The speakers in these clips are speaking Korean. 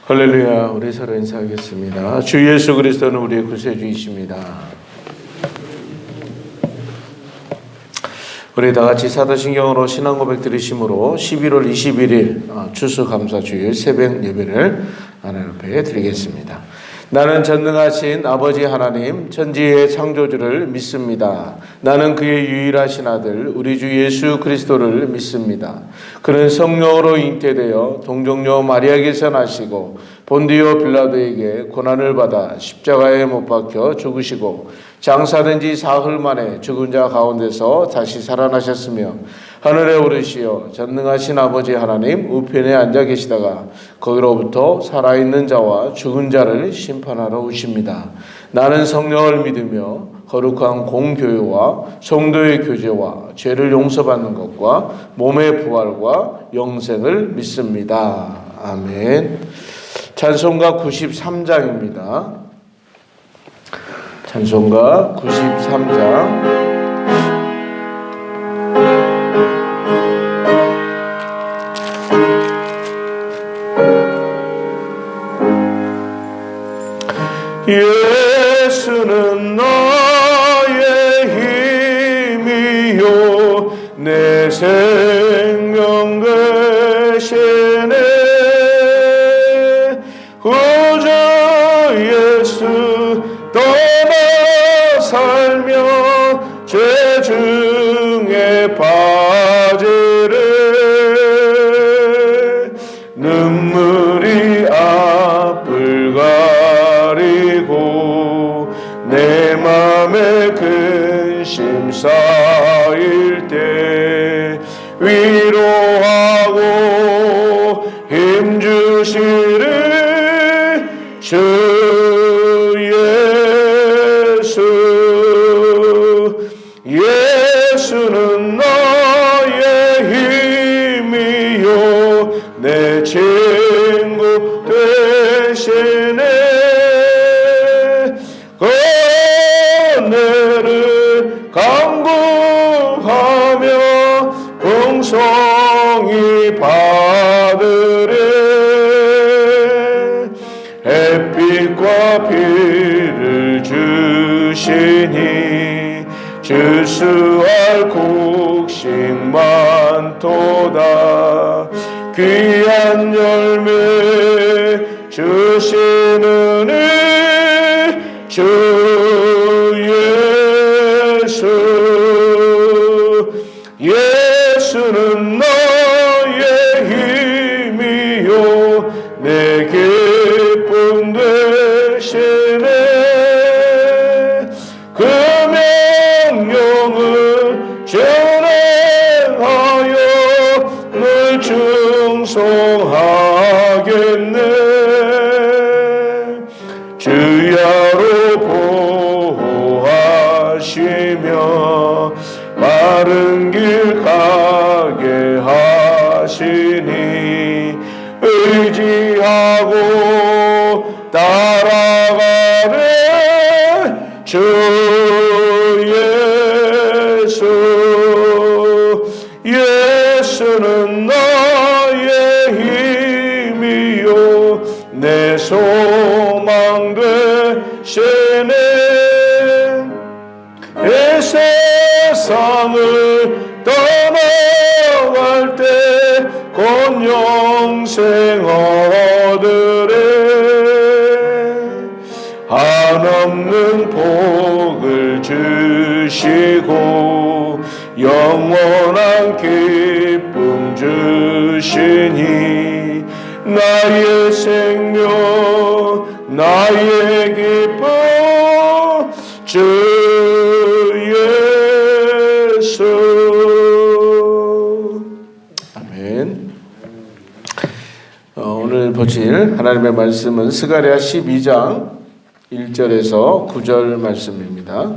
할렐루야. 우리 서로 인사하겠습니다. 주 예수 그리스도는 우리의 구세주이십니다. 우리 다 같이 사도신경으로 신앙 고백 드리심으로 11월 21일 추수감사주일 새벽 예배를 하나님 앞에 드리겠습니다. 나는 전능하신 아버지 하나님 천지의 창조주를 믿습니다. 나는 그의 유일하신 아들 우리 주 예수 그리스도를 믿습니다. 그는 성령으로 잉태되어 동정녀 마리아에게서 나시고 본디오 빌라도에게 고난을 받아 십자가에 못 박혀 죽으시고 장사된 지 사흘 만에 죽은 자 가운데서 다시 살아나셨으며 하늘에 오르시어 전능하신 아버지 하나님 우편에 앉아 계시다가 거기로부터 살아있는 자와 죽은 자를 심판하러 오십니다. 나는 성령을 믿으며 거룩한 공교회와 성도의 교제와 죄를 용서받는 것과 몸의 부활과 영생을 믿습니다. 아멘. 찬송가 93장입니다. 찬송가 93장. 예수는 나의 힘이요 내 생명 되시네. 구주 예수 떠나 살며 죄 중에 빠지래. 눈물이 앞을 가리고 내 맘에 근심 쌓일 때 위로하고 힘주시는 주 예수는 나의 힘이요 내 친구 되시네. 은혜를 간구하며 풍성히 받으래. 햇빛과 비를 주시니 주수할 곡식만 도다. 귀한 열매 주시는 주 예수는 나의 힘이요 내 기쁨 되시네. 그 명령을 전행하여 늘 충성하겠네. 주야로 보호하시며 바른 길 가게 하시니 의지하고 따라가네. 주 예수는 나의 힘이요 내 소망 되시네. 이 세상을 떠나갈 때 곧 영생 얻으래. 한없는 복을 주시고 영원한 기쁨 주시니 나의 생명 나의 기쁨 주 예수. 아멘. 오늘 보실 하나님의 말씀은 스가랴 12장 1절에서 9절 말씀입니다.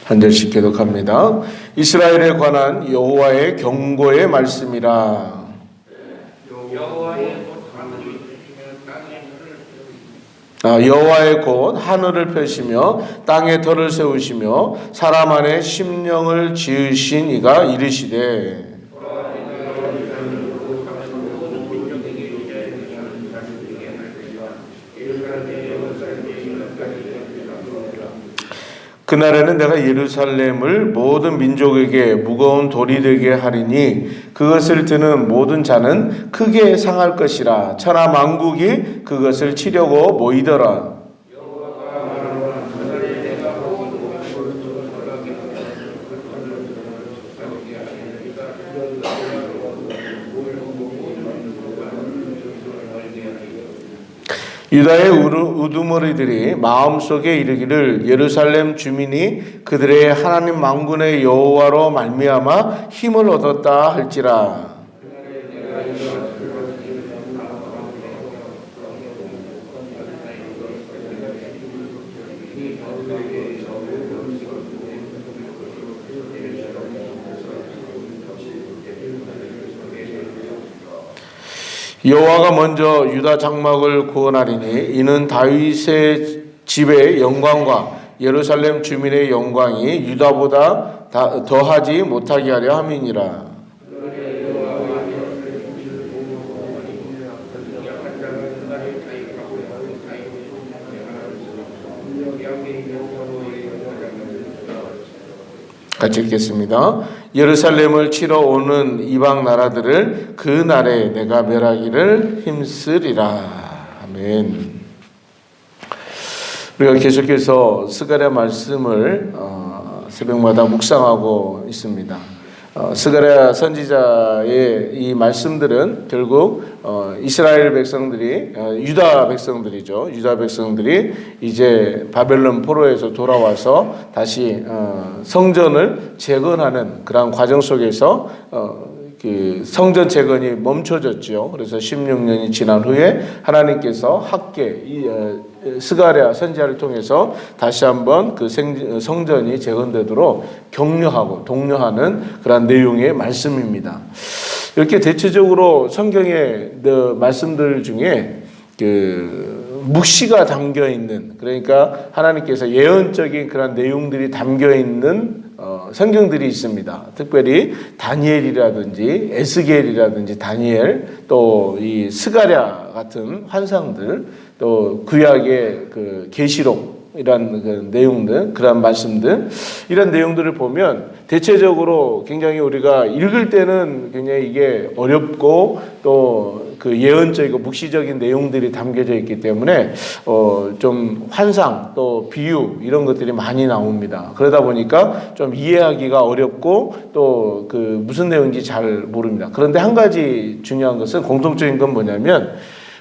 한 절씩 교독합니다. 이스라엘에 관한 여호와의 경고의 말씀이라. 여호와의 곧 하늘을 펴시며 땅에 터를 세우시며 사람 안에 심령을 지으신 이가 이르시되 그날에는 내가 예루살렘을 모든 민족에게 무거운 돌이 되게 하리니 그것을 드는 모든 자는 크게 상할 것이라. 천하 만국이 그것을 치려고 모이더라. 유다의 우두머리들이 마음속에 이르기를 예루살렘 주민이 그들의 하나님 만군의 여호와로 말미암아 힘을 얻었다 할지라. 여호와가 먼저 유다 장막을 구원하리니 이는 다윗의 집의 영광과 예루살렘 주민의 영광이 유다보다 더하지 못하게 하려 함이니라. 같이 읽겠습니다. 예루살렘을 치러 오는 이방 나라들을 그 날에 내가 멸하기를 힘쓰리라. 아멘. 우리가 계속해서 스가랴 말씀을 새벽마다 묵상하고 있습니다. 스가랴 선지자의 이 말씀들은 결국 이스라엘 백성들이 유다 백성들이죠. 유다 백성들이 이제 바벨론 포로에서 돌아와서 다시 성전을 재건하는 그런 과정 속에서 그 성전 재건이 멈춰졌죠. 그래서 16년이 지난 후에 하나님께서 스가랴 선지자를 통해서 다시 한번 그 성전이 재건되도록 격려하고 독려하는 그런 내용의 말씀입니다. 이렇게 대체적으로 성경의 말씀들 중에 그 묵시가 담겨 있는, 그러니까 하나님께서 예언적인 그런 내용들이 담겨 있는 성경들이 있습니다. 특별히 다니엘이라든지 에스겔이라든지 다니엘, 또 이 스가랴 같은 환상들, 또 구약의 그 계시록 이런 그 내용들, 그런 말씀들, 이런 내용들을 보면 대체적으로 굉장히 우리가 읽을 때는 굉장히 이게 어렵고 또 그 예언적이고 묵시적인 내용들이 담겨져 있기 때문에 좀 환상 또 비유 이런 것들이 많이 나옵니다. 그러다 보니까 좀 이해하기가 어렵고 또 그 무슨 내용인지 잘 모릅니다. 그런데 한 가지 중요한 것은, 공통적인 건 뭐냐면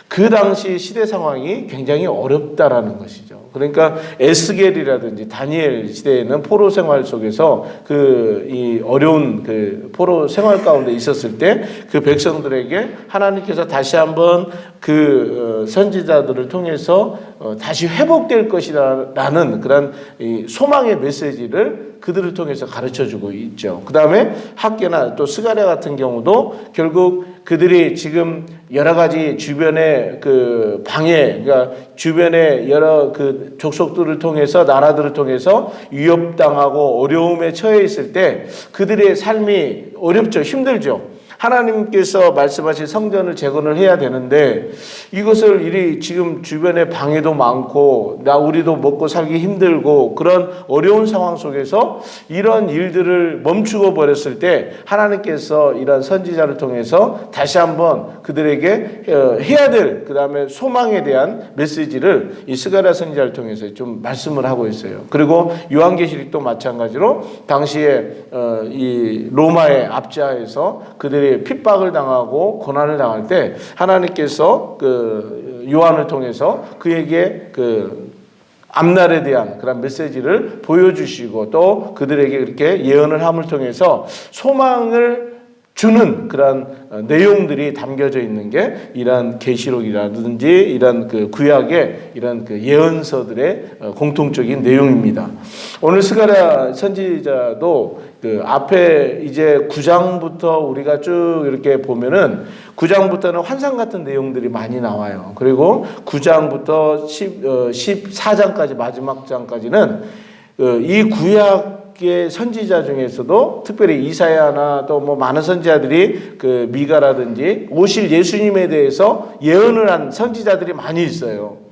그 당시 시대 상황이 굉장히 어렵다라는 것이죠. 그러니까 에스겔이라든지 다니엘 시대에는 포로 생활 속에서 이 어려운 그 포로 생활 가운데 있었을 때 그 백성들에게 하나님께서 다시 한번 그 선지자들을 통해서 다시 회복될 것이라는 그런 이 소망의 메시지를 그들을 통해서 가르쳐주고 있죠. 그 다음에 학계나 또 스가랴 같은 경우도 결국 그들이 지금 여러 가지 주변의 그 방해, 그러니까 주변의 여러 그 족속들을 통해서, 나라들을 통해서 위협당하고 어려움에 처해 있을 때 그들의 삶이 어렵죠. 힘들죠. 하나님께서 말씀하신 성전을 재건을 해야 되는데 이것을 이리 지금 주변에 방해도 많고 우리도 먹고 살기 힘들고 그런 어려운 상황 속에서 이런 일들을 멈추고 버렸을 때 하나님께서 이런 선지자를 통해서 다시 한번 그들에게 해야 될 그 다음에 소망에 대한 메시지를 이 스가랴 선지자를 통해서 좀 말씀을 하고 있어요. 그리고 요한계시록도 마찬가지로 당시에 이 로마의 압제하에서 그들이 핍박을 당하고 고난을 당할 때 하나님께서 그 요한을 통해서 그에게 그 앞날에 대한 그런 메시지를 보여주시고 또 그들에게 그렇게 예언을 함을 통해서 소망을 주는 그런 내용들이 담겨져 있는 게 이런 계시록이라든지 이런 그 구약의 이런 그 예언서들의 공통적인 내용입니다. 오늘 스가랴 선지자도 그 앞에 이제 9장부터 우리가 쭉 이렇게 보면은 9장부터는 환상 같은 내용들이 많이 나와요. 그리고 9장부터 14장까지 마지막 장까지는 이 구약의 선지자 중에서도 특별히 이사야나 또 뭐 많은 선지자들이 그 미가라든지 오실 예수님에 대해서 예언을 한 선지자들이 많이 있어요.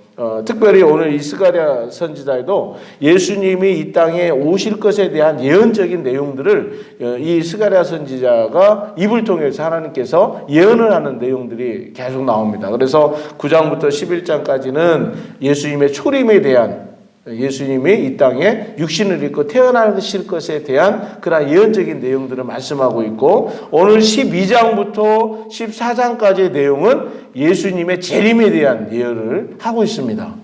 특별히 오늘 이 스가랴 선지자에도 예수님이 이 땅에 오실 것에 대한 예언적인 내용들을 이 스가랴 선지자가 입을 통해서 하나님께서 예언을 하는 내용들이 계속 나옵니다. 그래서 9장부터 11장까지는 예수님의 초림에 대한, 예수님이 이 땅에 육신을 입고 태어나실 것에 대한 그런 예언적인 내용들을 말씀하고 있고, 오늘 12장부터 14장까지의 내용은 예수님의 재림에 대한 예언을 하고 있습니다.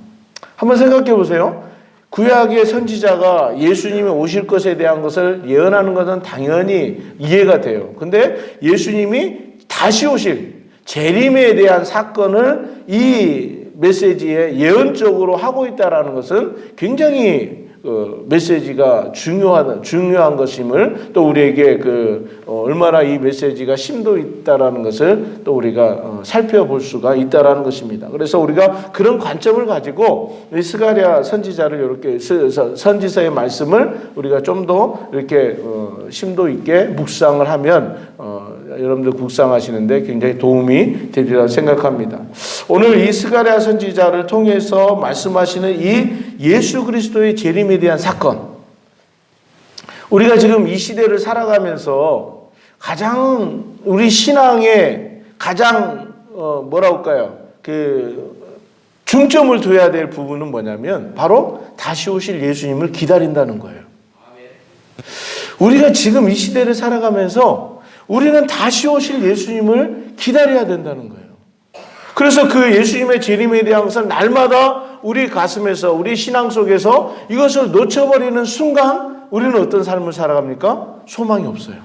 한번 생각해 보세요. 구약의 선지자가 예수님이 오실 것에 대한 것을 예언하는 것은 당연히 이해가 돼요. 근데 예수님이 다시 오실 재림에 대한 사건을 이 메시지에 예언적으로 하고 있다는 것은 굉장히 메시지가 중요한 것임을, 또 우리에게 얼마나 이 메시지가 심도 있다라는 것을 또 우리가 살펴볼 수가 있다라는 것입니다. 그래서 우리가 그런 관점을 가지고 이 스가랴 선지자를 이렇게 선지서의 말씀을 우리가 좀 더 이렇게 심도 있게 묵상을 하면 여러분들 묵상하시는데 굉장히 도움이 되리라고 생각합니다. 오늘 이 스가랴 선지자를 통해서 말씀하시는 이 예수 그리스도의 재림에 대한 사건, 우리가 지금 이 시대를 살아가면서 가장 우리 신앙에 가장 중점을 둬야 될 부분은 뭐냐면 바로 다시 오실 예수님을 기다린다는 거예요. 우리가 지금 이 시대를 살아가면서 우리는 다시 오실 예수님을 기다려야 된다는 거예요. 그래서 그 예수님의 재림에 대한 것을 날마다 우리 가슴에서, 우리 신앙 속에서 이것을 놓쳐버리는 순간 우리는 어떤 삶을 살아갑니까? 소망이 없어요.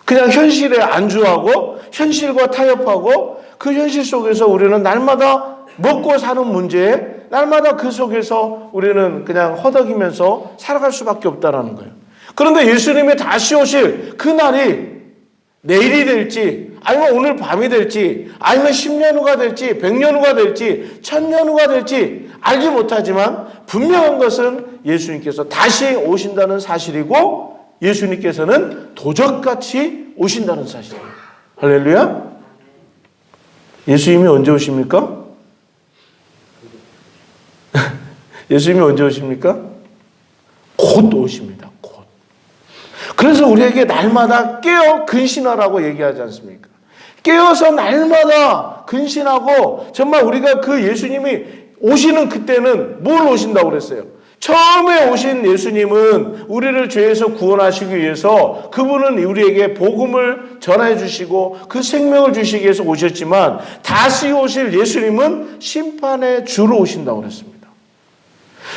그냥 현실에 안주하고 현실과 타협하고 그 현실 속에서 우리는 날마다 먹고 사는 문제에 날마다 그 속에서 우리는 그냥 허덕이면서 살아갈 수밖에 없다는 거예요. 그런데 예수님이 다시 오실 그 날이 내일이 될지, 아니면 오늘 밤이 될지, 아니면 10년 후가 될지, 100년 후가 될지, 1000년 후가 될지 알지 못하지만 분명한 것은 예수님께서 다시 오신다는 사실이고, 예수님께서는 도적같이 오신다는 사실이에요. 할렐루야. 예수님이 언제 오십니까? 예수님이 언제 오십니까? 곧 오십니다. 곧. 그래서 우리에게 날마다 깨어 근신하라고 얘기하지 않습니까? 깨어서 날마다 근신하고, 정말 우리가 그 예수님이 오시는 그때는 뭘 오신다고 그랬어요? 처음에 오신 예수님은 우리를 죄에서 구원하시기 위해서 그분은 우리에게 복음을 전해 주시고 그 생명을 주시기 위해서 오셨지만, 다시 오실 예수님은 심판의 주로 오신다고 그랬습니다.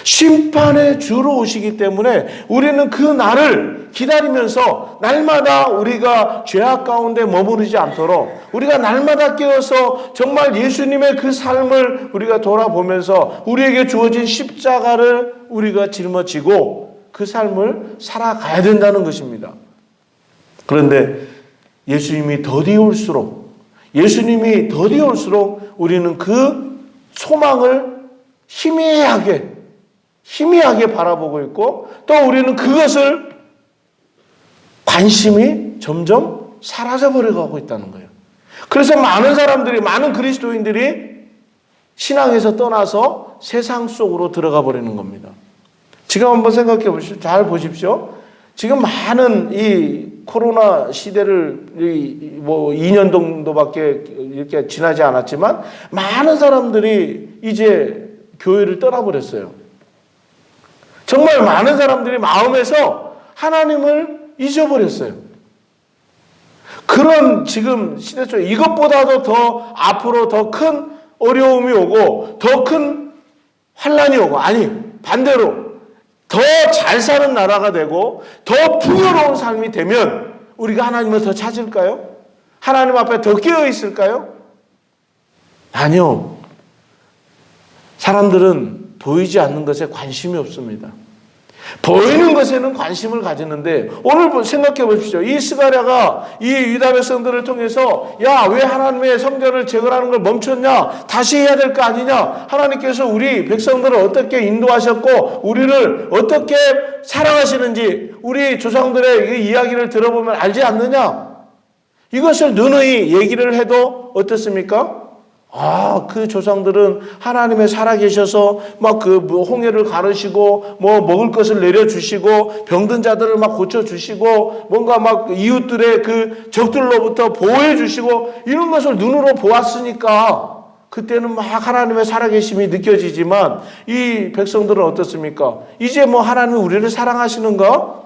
심판의 주로 오시기 때문에 우리는 그 날을 기다리면서 날마다 우리가 죄악 가운데 머무르지 않도록 우리가 날마다 깨어서 정말 예수님의 그 삶을 우리가 돌아보면서 우리에게 주어진 십자가를 우리가 짊어지고 그 삶을 살아가야 된다는 것입니다. 그런데 예수님이 더디 올수록 우리는 그 소망을 희미하게 바라보고 있고, 또 우리는 그것을 관심이 점점 사라져버려 가고 있다는 거예요. 그래서 많은 그리스도인들이 신앙에서 떠나서 세상 속으로 들어가 버리는 겁니다. 지금 한번 생각해 보십시오. 잘 보십시오. 지금 많은 이 코로나 시대를 2년 정도밖에 이렇게 지나지 않았지만 많은 사람들이 이제 교회를 떠나버렸어요. 정말 많은 사람들이 마음에서 하나님을 잊어버렸어요. 그런 지금 시대 속에 이것보다도 더 앞으로 더 큰 어려움이 오고 더 큰 환난이 오고, 아니 반대로 더 잘 사는 나라가 되고 더 풍요로운 삶이 되면 우리가 하나님을 더 찾을까요? 하나님 앞에 더 깨어 있을까요? 아니요. 사람들은 보이지 않는 것에 관심이 없습니다. 보이는 것에는 관심을 가지는데 오늘 생각해 보십시오. 이 스가랴가 이 유다 백성들을 통해서 야, 왜 하나님의 성전을 재건하는 걸 멈췄냐? 다시 해야 될 거 아니냐? 하나님께서 우리 백성들을 어떻게 인도하셨고 우리를 어떻게 사랑하시는지 우리 조상들의 이 이야기를 들어보면 알지 않느냐? 이것을 누누이 얘기를 해도 어떻습니까? 그 조상들은 하나님의 살아계셔서 막 그 홍해를 가르시고 뭐 먹을 것을 내려주시고 병든 자들을 막 고쳐주시고 뭔가 막 이웃들의 그 적들로부터 보호해주시고 이런 것을 눈으로 보았으니까 그때는 막 하나님의 살아계심이 느껴지지만 이 백성들은 어떻습니까? 이제 뭐 하나님이 우리를 사랑하시는가?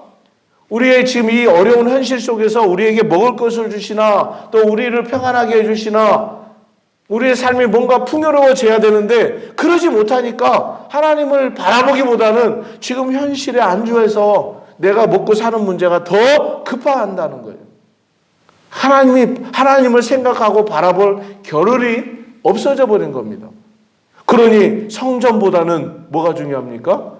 우리의 지금 이 어려운 현실 속에서 우리에게 먹을 것을 주시나 또 우리를 평안하게 해주시나 우리의 삶이 뭔가 풍요로워져야 되는데 그러지 못하니까 하나님을 바라보기보다는 지금 현실에 안주해서 내가 먹고 사는 문제가 더 급한다는 거예요. 하나님을 생각하고 바라볼 겨를이 없어져 버린 겁니다. 그러니 성전보다는 뭐가 중요합니까?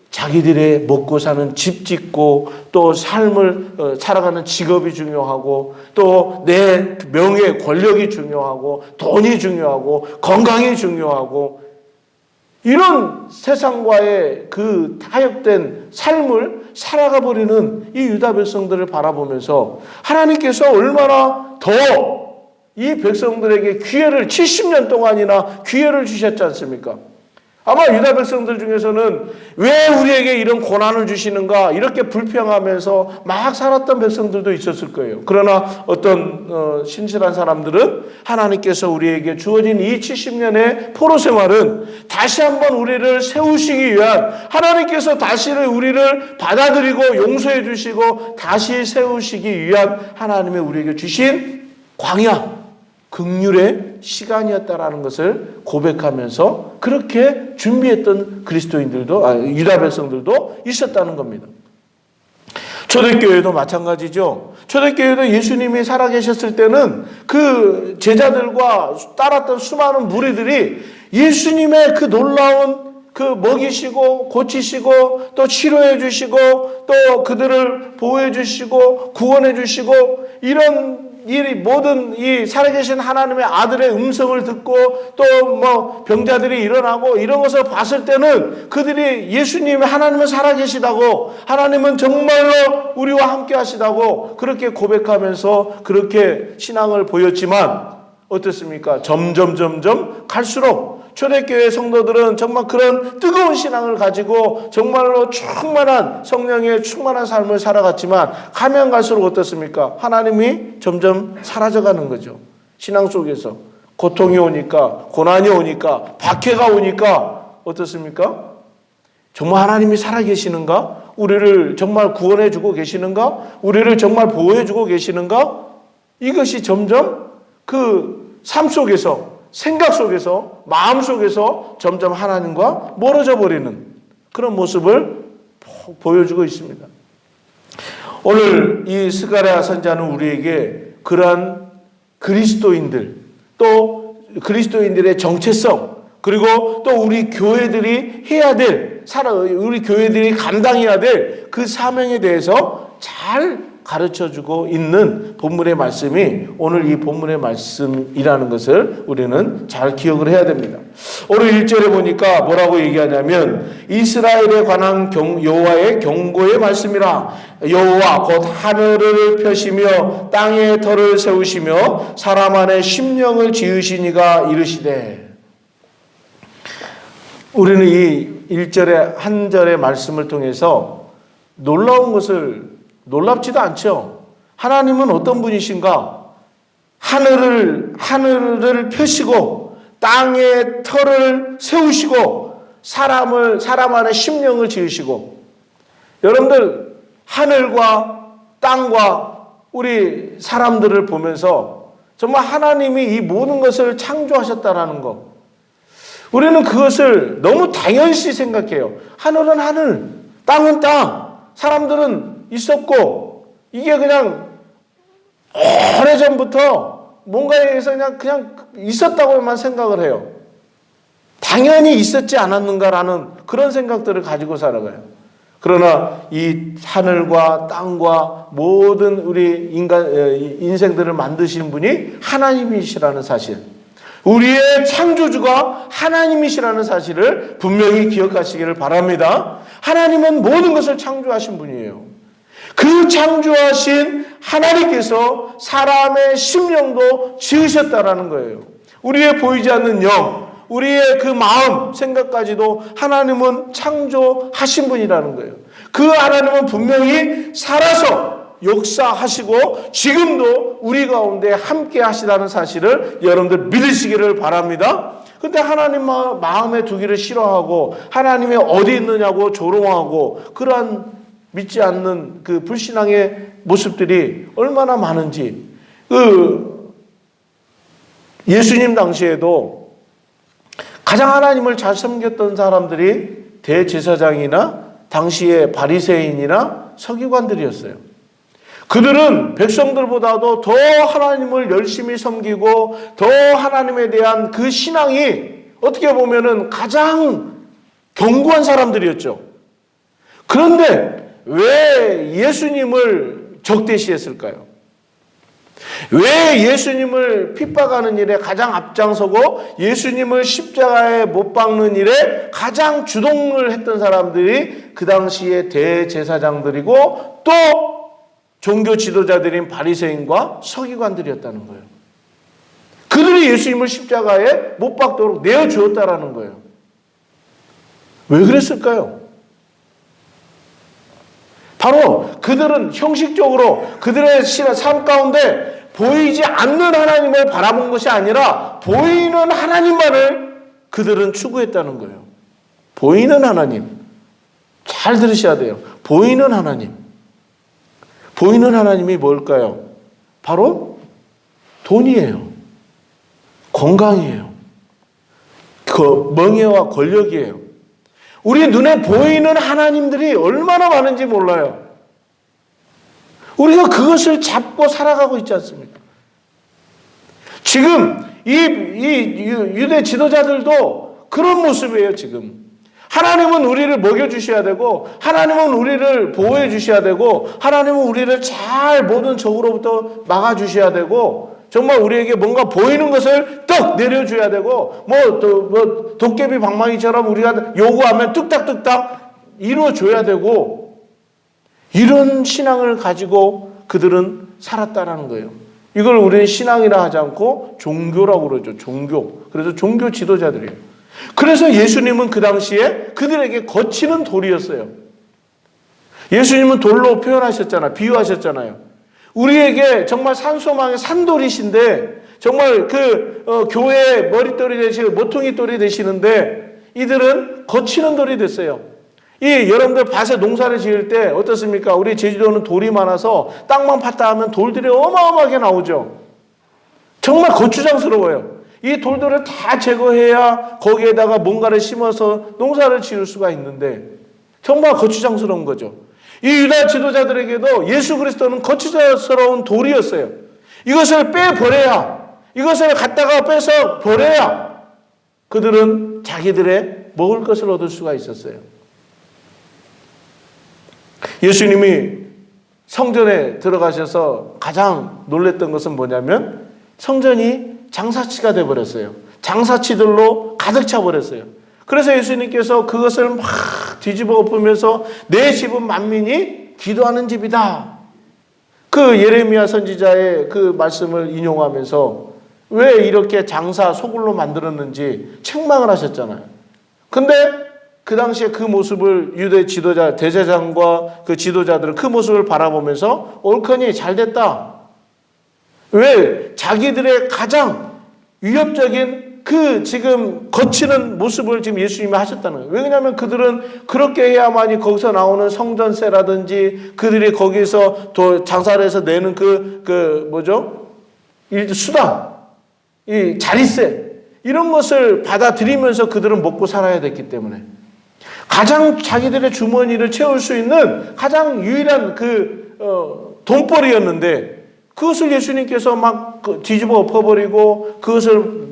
자기들의 먹고 사는 집 짓고 또 삶을 살아가는 직업이 중요하고 또 내 명예, 권력이 중요하고 돈이 중요하고 건강이 중요하고 이런 세상과의 그 타협된 삶을 살아가 버리는 이 유다 백성들을 바라보면서 하나님께서 얼마나 더 이 백성들에게 기회를 70년 동안이나 기회를 주셨지 않습니까? 아마 유다 백성들 중에서는 왜 우리에게 이런 고난을 주시는가 이렇게 불평하면서 막 살았던 백성들도 있었을 거예요. 그러나 어떤 신실한 사람들은 하나님께서 우리에게 주어진 이 70년의 포로 생활은 다시 한번 우리를 세우시기 위한 하나님께서 다시를 우리를 받아들이고 용서해 주시고 다시 세우시기 위한 하나님의 우리에게 주신 광야 긍휼의 시간이었다라는 것을 고백하면서 그렇게 준비했던 유다 백성들도 있었다는 겁니다. 초대교회도 마찬가지죠. 초대교회도 예수님이 살아계셨을 때는 그 제자들과 따랐던 수많은 무리들이 예수님의 그 놀라운 그 먹이시고 고치시고 또 치료해 주시고 또 그들을 보호해 주시고 구원해 주시고 이런 이 모든 이 살아계신 하나님의 아들의 음성을 듣고 또 뭐 병자들이 일어나고 이런 것을 봤을 때는 그들이 예수님이 하나님은 살아계시다고 하나님은 정말로 우리와 함께 하시다고 그렇게 고백하면서 그렇게 신앙을 보였지만 어떻습니까? 점점 갈수록 초대교회 성도들은 정말 그런 뜨거운 신앙을 가지고 정말로 충만한 성령의 충만한 삶을 살아갔지만 가면 갈수록 어떻습니까? 하나님이 점점 사라져가는 거죠. 신앙 속에서 고통이 오니까 고난이 오니까 박해가 오니까 어떻습니까? 정말 하나님이 살아계시는가? 우리를 정말 구원해주고 계시는가? 우리를 정말 보호해주고 계시는가? 이것이 점점 그 삶 속에서 생각 속에서 마음 속에서 점점 하나님과 멀어져 버리는 그런 모습을 보여주고 있습니다. 오늘 이 스가랴 선지자는 우리에게 그러한 그리스도인들 또 그리스도인들의 정체성 그리고 또 우리 교회들이 해야 될 우리 교회들이 감당해야 될 그 사명에 대해서 잘 가르쳐주고 있는 본문의 말씀이 오늘 이 본문의 말씀이라는 것을 우리는 잘 기억을 해야 됩니다. 오늘 1절에 보니까 뭐라고 얘기하냐면 이스라엘에 관한 여호와의 경고의 말씀이라 여호와 곧 하늘을 펴시며 땅에 터를 세우시며 사람 안에 심령을 지으시니가 이르시되 우리는 이 1절의 한 절의 말씀을 통해서 놀라운 것을 놀랍지도 않죠. 하나님은 어떤 분이신가? 하늘을 펴시고 땅에 터를 세우시고 사람 안에 심령을 지으시고 여러분들 하늘과 땅과 우리 사람들을 보면서 정말 하나님이 이 모든 것을 창조하셨다라는 것 우리는 그것을 너무 당연시 생각해요. 하늘은 하늘, 땅은 땅, 사람들은 있었고 이게 그냥 오래전부터 뭔가에 의해서 그냥 있었다고만 생각을 해요. 당연히 있었지 않았는가라는 그런 생각들을 가지고 살아가요. 그러나 이 하늘과 땅과 모든 우리 인생들을 만드신 분이 하나님이시라는 사실, 우리의 창조주가 하나님이시라는 사실을 분명히 기억하시기를 바랍니다. 하나님은 모든 것을 창조하신 분이에요. 그 창조하신 하나님께서 사람의 심령도 지으셨다라는 거예요. 우리의 보이지 않는 영, 우리의 그 마음, 생각까지도 하나님은 창조하신 분이라는 거예요. 그 하나님은 분명히 살아서 역사하시고 지금도 우리 가운데 함께 하시다는 사실을 여러분들 믿으시기를 바랍니다. 근데 하나님 마음에 두기를 싫어하고 하나님이 어디 있느냐고 조롱하고 그러한 믿지 않는 그 불신앙의 모습들이 얼마나 많은지, 예수님 당시에도 가장 하나님을 잘 섬겼던 사람들이 대제사장이나 당시의 바리새인이나 서기관들이었어요. 그들은 백성들보다도 더 하나님을 열심히 섬기고 더 하나님에 대한 그 신앙이 어떻게 보면은 가장 견고한 사람들이었죠. 그런데 왜 예수님을 적대시했을까요? 왜 예수님을 핍박하는 일에 가장 앞장서고 예수님을 십자가에 못 박는 일에 가장 주동을 했던 사람들이 그 당시에 대제사장들이고 또 종교 지도자들인 바리새인과 서기관들이었다는 거예요. 그들이 예수님을 십자가에 못 박도록 내어주었다라는 거예요. 왜 그랬을까요? 바로 그들은 형식적으로 그들의 삶 가운데 보이지 않는 하나님을 바라본 것이 아니라 보이는 하나님만을 그들은 추구했다는 거예요. 보이는 하나님. 잘 들으셔야 돼요. 보이는 하나님. 보이는 하나님이 뭘까요? 바로 돈이에요. 건강이에요. 명예와 권력이에요. 우리 눈에 보이는 하나님들이 얼마나 많은지 몰라요. 우리가 그것을 잡고 살아가고 있지 않습니까? 지금 이 유대 지도자들도 그런 모습이에요, 지금. 하나님은 우리를 먹여주셔야 되고 하나님은 우리를 보호해 주셔야 되고 하나님은 우리를 잘 모든 적으로부터 막아주셔야 되고 정말 우리에게 뭔가 보이는 것을 떡 내려줘야 되고 도깨비 방망이처럼 우리가 요구하면 뚝딱뚝딱 이루어줘야 되고 이런 신앙을 가지고 그들은 살았다라는 거예요. 이걸 우리는 신앙이라 하지 않고 종교라고 그러죠. 종교. 그래서 종교 지도자들이에요. 그래서 예수님은 그 당시에 그들에게 거치는 돌이었어요. 예수님은 돌로 표현하셨잖아요. 비유하셨잖아요. 우리에게 정말 산소망의 산돌이신데 정말 교회의 머릿돌이 되시고 모퉁이 돌이 되시는데 이들은 거치는 돌이 됐어요. 여러분들 밭에 농사를 지을 때 어떻습니까? 우리 제주도는 돌이 많아서 땅만 팠다 하면 돌들이 어마어마하게 나오죠. 정말 거추장스러워요. 이 돌들을 다 제거해야 거기에다가 뭔가를 심어서 농사를 지을 수가 있는데 정말 거추장스러운 거죠. 이 유다 지도자들에게도 예수 그리스도는 거추장스러운 돌이었어요. 이것을 빼버려야, 이것을 갖다가 빼서 버려야 그들은 자기들의 먹을 것을 얻을 수가 있었어요. 예수님이 성전에 들어가셔서 가장 놀랬던 것은 뭐냐면 성전이 장사치가 되어버렸어요. 장사치들로 가득 차버렸어요. 그래서 예수님께서 그것을 막 뒤집어 엎으면서 내 집은 만민이 기도하는 집이다. 그 예레미야 선지자의 그 말씀을 인용하면서 왜 이렇게 장사 소굴로 만들었는지 책망을 하셨잖아요. 근데 그 당시에 그 모습을 유대 지도자, 대제사장과 그 지도자들은 그 모습을 바라보면서 옳거니 잘됐다. 왜? 자기들의 가장 위협적인 그 지금 거치는 모습을 지금 예수님이 하셨다는 거예요. 왜냐하면 그들은 그렇게 해야만이 거기서 나오는 성전세라든지 그들이 거기서 또 장사를 해서 내는 수당, 이 자리세 이런 것을 받아들이면서 그들은 먹고 살아야 됐기 때문에 가장 자기들의 주머니를 채울 수 있는 가장 유일한 돈벌이였는데 그것을 예수님께서 막 뒤집어 엎어버리고 그것을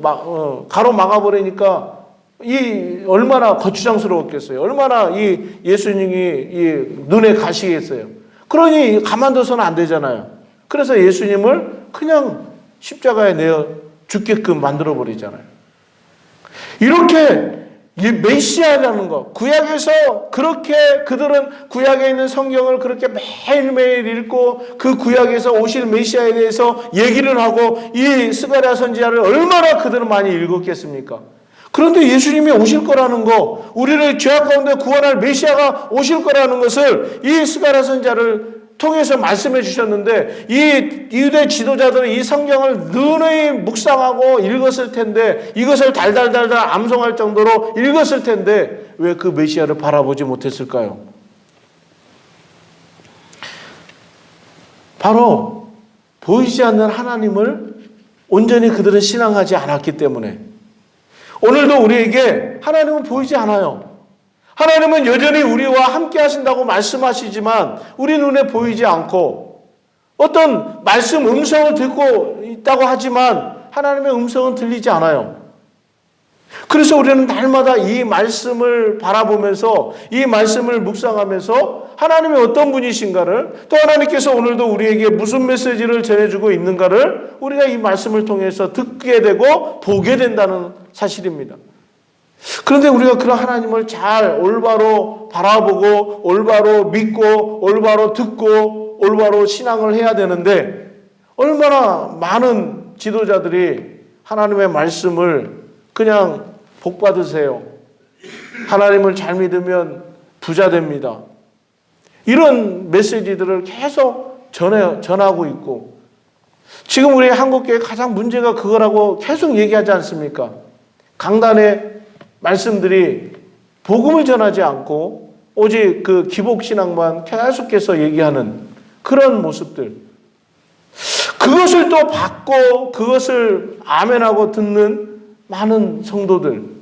가로막아버리니까 얼마나 거추장스러웠겠어요. 얼마나 이 예수님이 눈에 가시겠어요. 그러니 가만둬서는 안 되잖아요. 그래서 예수님을 그냥 십자가에 내어 죽게끔 만들어 버리잖아요. 이렇게 메시아라는 것, 구약에서 그렇게 그들은 구약에 있는 성경을 그렇게 매일매일 읽고 그 구약에서 오실 메시아에 대해서 얘기를 하고 이 스가랴 선지자를 얼마나 그들은 많이 읽었겠습니까? 그런데 예수님이 오실 거라는 거, 우리를 죄악 가운데 구원할 메시아가 오실 거라는 것을 이 스가랴 선지자를 통해서 말씀해 주셨는데 이 유대 지도자들은 이 성경을 누누이 묵상하고 읽었을 텐데 이것을 달달달달 암송할 정도로 읽었을 텐데 왜 그 메시아를 바라보지 못했을까요? 바로 보이지 않는 하나님을 온전히 그들은 신앙하지 않았기 때문에 오늘도 우리에게 하나님은 보이지 않아요. 하나님은 여전히 우리와 함께 하신다고 말씀하시지만 우리 눈에 보이지 않고 어떤 말씀 음성을 듣고 있다고 하지만 하나님의 음성은 들리지 않아요. 그래서 우리는 날마다 이 말씀을 바라보면서 이 말씀을 묵상하면서 하나님이 어떤 분이신가를 또 하나님께서 오늘도 우리에게 무슨 메시지를 전해주고 있는가를 우리가 이 말씀을 통해서 듣게 되고 보게 된다는 사실입니다. 그런데 우리가 그런 하나님을 잘 올바로 바라보고 올바로 믿고 올바로 듣고 올바로 신앙을 해야 되는데 얼마나 많은 지도자들이 하나님의 말씀을 그냥 복 받으세요. 하나님을 잘 믿으면 부자 됩니다. 이런 메시지들을 계속 전하고 있고 지금 우리 한국교회 가장 문제가 그거라고 계속 얘기하지 않습니까? 강단에 말씀들이 복음을 전하지 않고 오직 그 기복신앙만 계속해서 얘기하는 그런 모습들. 그것을 또 받고 그것을 아멘하고 듣는 많은 성도들.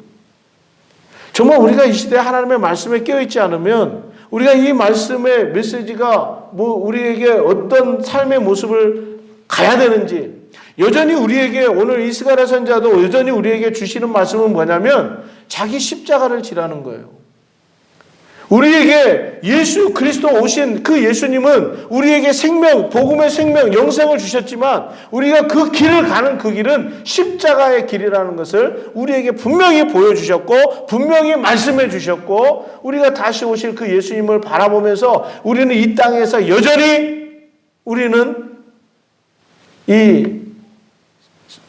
정말 우리가 이 시대에 하나님의 말씀에 깨어있지 않으면 우리가 이 말씀의 메시지가 우리에게 어떤 삶의 모습을 가야 되는지 여전히 우리에게 오늘 이 스가랴 선지자도 여전히 우리에게 주시는 말씀은 뭐냐면 자기 십자가를 지라는 거예요. 우리에게 예수 그리스도 오신 그 예수님은 우리에게 생명, 복음의 생명, 영생을 주셨지만 우리가 그 길을 가는 그 길은 십자가의 길이라는 것을 우리에게 분명히 보여주셨고 분명히 말씀해 주셨고 우리가 다시 오실 그 예수님을 바라보면서 우리는 이 땅에서 여전히 우리는 이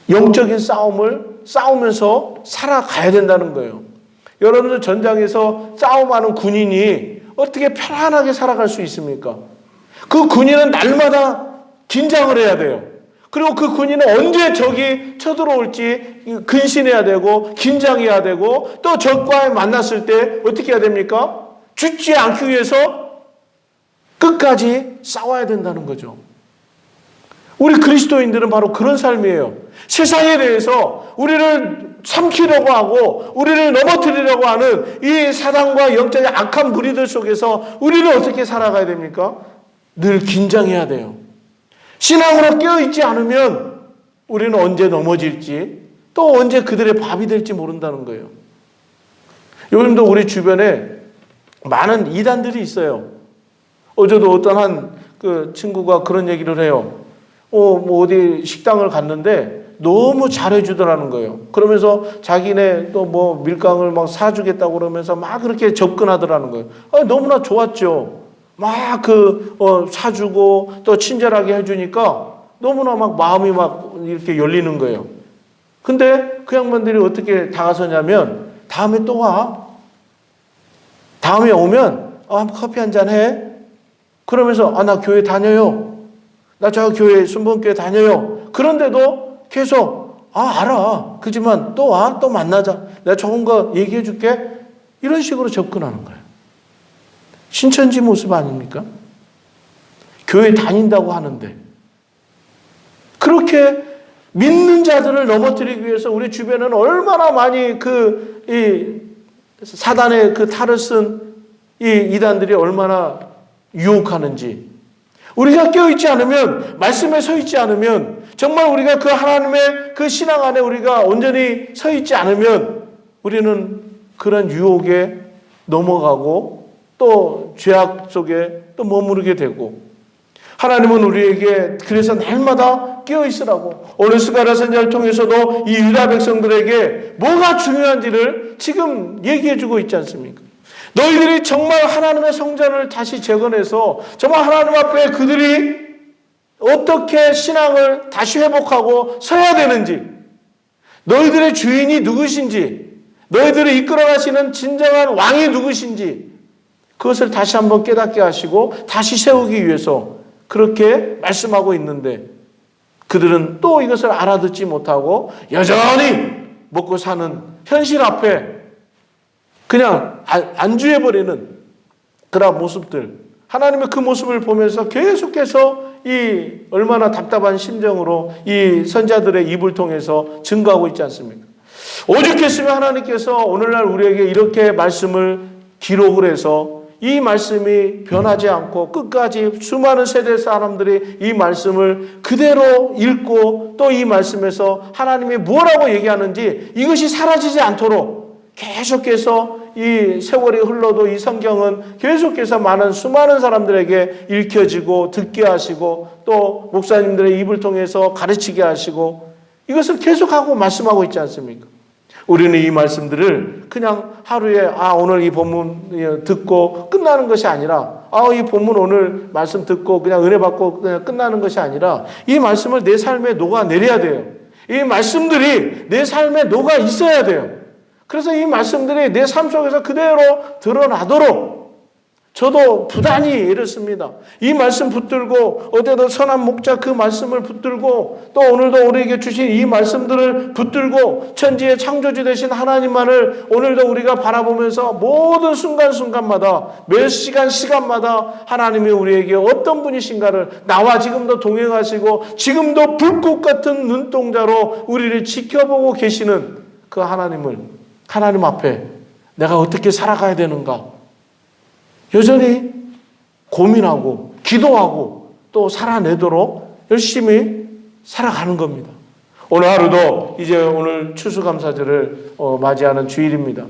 영적인 싸움을 싸우면서 살아가야 된다는 거예요. 여러분들 전장에서 싸움하는 군인이 어떻게 편안하게 살아갈 수 있습니까? 그 군인은 날마다 긴장을 해야 돼요. 그리고 그 군인은 언제 적이 쳐들어올지 근신해야 되고 긴장해야 되고 또 적과에 만났을 때 어떻게 해야 됩니까? 죽지 않기 위해서 끝까지 싸워야 된다는 거죠. 우리 그리스도인들은 바로 그런 삶이에요. 세상에 대해서 우리를 삼키려고 하고 우리를 넘어뜨리려고 하는 이 사단과 영적인 악한 무리들 속에서 우리는 어떻게 살아가야 됩니까? 늘 긴장해야 돼요. 신앙으로 깨어있지 않으면 우리는 언제 넘어질지 또 언제 그들의 밥이 될지 모른다는 거예요. 요즘도 우리 주변에 많은 이단들이 있어요. 어제도 어떤 한 그 친구가 그런 얘기를 해요. 어디 식당을 갔는데 너무 잘해주더라는 거예요. 그러면서 자기네 또 뭐 밀강을 막 사주겠다고 그러면서 막 그렇게 접근하더라는 거예요. 너무나 좋았죠. 막 사주고 또 친절하게 해주니까 너무나 막 마음이 막 이렇게 열리는 거예요. 근데 그 양반들이 어떻게 다가서냐면 다음에 또 와. 다음에 오면 커피 한잔 해. 그러면서 나 교회 다녀요. 나 저 교회 순복음교회 다녀요. 그런데도 계속 알아. 그지만 또 와. 또 만나자. 내가 좋은 거 얘기해 줄게. 이런 식으로 접근하는 거예요. 신천지 모습 아닙니까? 교회 다닌다고 하는데 그렇게 믿는 자들을 넘어뜨리기 위해서 우리 주변에는 얼마나 많이 이 사단의 그 탈을 쓴 이 이단들이 얼마나 유혹하는지 우리가 깨어있지 않으면 말씀에 서 있지 않으면 정말 우리가 그 하나님의 그 신앙 안에 우리가 온전히 서 있지 않으면 우리는 그런 유혹에 넘어가고 또 죄악 속에 또 머무르게 되고, 하나님은 우리에게 그래서 날마다 깨어있으라고 오늘 스가랴 선지자를 통해서도 이 유다 백성들에게 뭐가 중요한지를 지금 얘기해주고 있지 않습니까? 너희들이 정말 하나님의 성전을 다시 재건해서 정말 하나님 앞에 그들이 어떻게 신앙을 다시 회복하고 서야 되는지, 너희들의 주인이 누구신지, 너희들을 이끌어가시는 진정한 왕이 누구신지 그것을 다시 한번 깨닫게 하시고 다시 세우기 위해서 그렇게 말씀하고 있는데, 그들은 또 이것을 알아듣지 못하고 여전히 먹고 사는 현실 앞에 그냥 안주해버리는 그런 모습들, 하나님의 그 모습을 보면서 계속해서 이 얼마나 답답한 심정으로 이 선자들의 입을 통해서 증거하고 있지 않습니까? 오죽했으면 하나님께서 오늘날 우리에게 이렇게 말씀을 기록을 해서 이 말씀이 변하지 않고 끝까지 수많은 세대 사람들이 이 말씀을 그대로 읽고 또 이 말씀에서 하나님이 뭐라고 얘기하는지 이것이 사라지지 않도록 계속해서 이 세월이 흘러도 이 성경은 계속해서 수많은 사람들에게 읽혀지고 듣게 하시고 또 목사님들의 입을 통해서 가르치게 하시고 이것을 계속하고 말씀하고 있지 않습니까? 우리는 이 말씀들을 그냥 하루에 오늘 이 본문 듣고 끝나는 것이 아니라 이 본문 오늘 말씀 듣고 그냥 은혜 받고 그냥 끝나는 것이 아니라 이 말씀을 내 삶에 녹아내려야 돼요. 이 말씀들이 내 삶에 녹아 있어야 돼요. 그래서 이 말씀들이 내 삶 속에서 그대로 드러나도록 저도 부단히 이렇습니다. 이 말씀 붙들고 어제도 선한 목자 그 말씀을 붙들고 또 오늘도 우리에게 주신 이 말씀들을 붙들고 천지의 창조주 되신 하나님만을 오늘도 우리가 바라보면서 모든 순간순간마다 몇 시간마다 하나님이 우리에게 어떤 분이신가를 나와 지금도 동행하시고 지금도 불꽃 같은 눈동자로 우리를 지켜보고 계시는 그 하나님 앞에 내가 어떻게 살아가야 되는가 여전히 고민하고 기도하고 또 살아내도록 열심히 살아가는 겁니다. 오늘 하루도 이제 오늘 추수감사절을 맞이하는 주일입니다.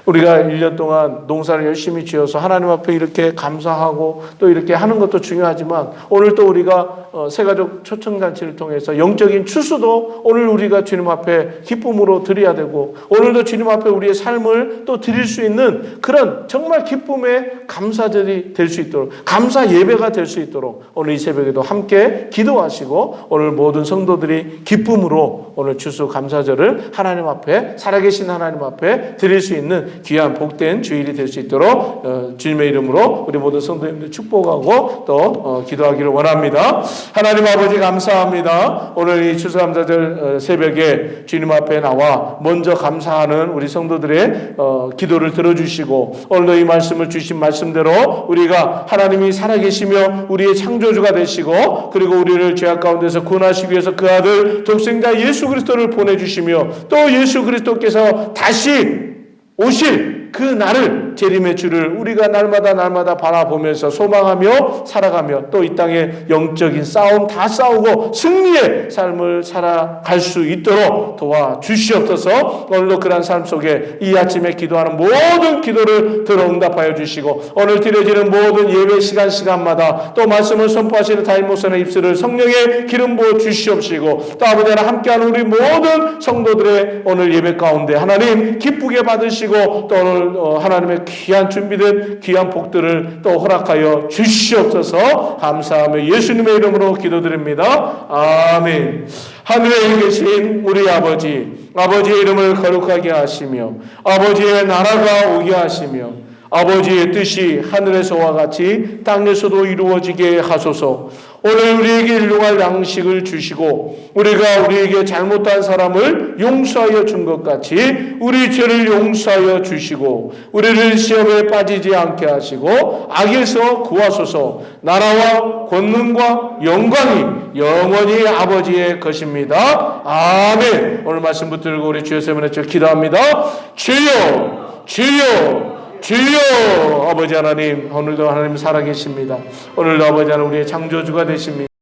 우리가 1년 동안 농사를 열심히 지어서 하나님 앞에 이렇게 감사하고 또 이렇게 하는 것도 중요하지만 오늘 또 우리가 새가족 초청잔치를 통해서 영적인 추수도 오늘 우리가 주님 앞에 기쁨으로 드려야 되고 오늘도 주님 앞에 우리의 삶을 또 드릴 수 있는 그런 정말 기쁨의 감사절이 될 수 있도록 감사 예배가 될 수 있도록 오늘 이 새벽에도 함께 기도하시고 오늘 모든 성도들이 기쁨으로 오늘 추수감사절을 하나님 앞에 살아계신 하나님 앞에 드릴 수 있는 귀한 복된 주일이 될 수 있도록 주님의 이름으로 우리 모든 성도님들 축복하고 또 기도하기를 원합니다. 하나님 아버지 감사합니다. 오늘 이 추수감사절 새벽에 주님 앞에 나와 먼저 감사하는 우리 성도들의 기도를 들어주시고 오늘도 이 말씀을 주신 말씀대로 우리가 하나님이 살아계시며 우리의 창조주가 되시고 그리고 우리를 죄악 가운데서 구원하시기 위해서 그 아들 독생자 예수 그리스도를 보내주시며 또 예수 그리스도께서 다시 오실 그 날을 재림의 주를 우리가 날마다 바라보면서 소망하며 살아가며 또 이 땅의 영적인 싸움 다 싸우고 승리의 삶을 살아갈 수 있도록 도와주시옵소서. 오늘도 그런 삶 속에 이 아침에 기도하는 모든 기도를 들어 응답하여 주시고 오늘 드려지는 모든 예배 시간마다 또 말씀을 선포하시는 담임 목사의 입술을 성령의 기름 부어 주시옵시고 또 아버지 하나 함께하는 우리 모든 성도들의 오늘 예배 가운데 하나님 기쁘게 받으시고 또 오늘 하나님의 귀한 준비된 귀한 복들을 또 허락하여 주시옵소서. 감사하며 예수님의 이름으로 기도드립니다. 아멘. 하늘에 계신 우리 아버지의 이름을 거룩하게 하시며 아버지의 나라가 오게 하시며 아버지의 뜻이 하늘에서와 같이 땅에서도 이루어지게 하소서. 오늘 우리에게 일용할 양식을 주시고 우리가 우리에게 잘못한 사람을 용서하여 준 것 같이 우리 죄를 용서하여 주시고 우리를 시험에 빠지지 않게 하시고 악에서 구하소서. 나라와 권능과 영광이 영원히 아버지의 것입니다. 아멘. 오늘 말씀 붙들고 우리 주여 세번에 기도합니다. 주여 아버지 하나님 오늘도 하나님 살아계십니다. 오늘도 아버지 하나님 우리의 창조주가 되십니다.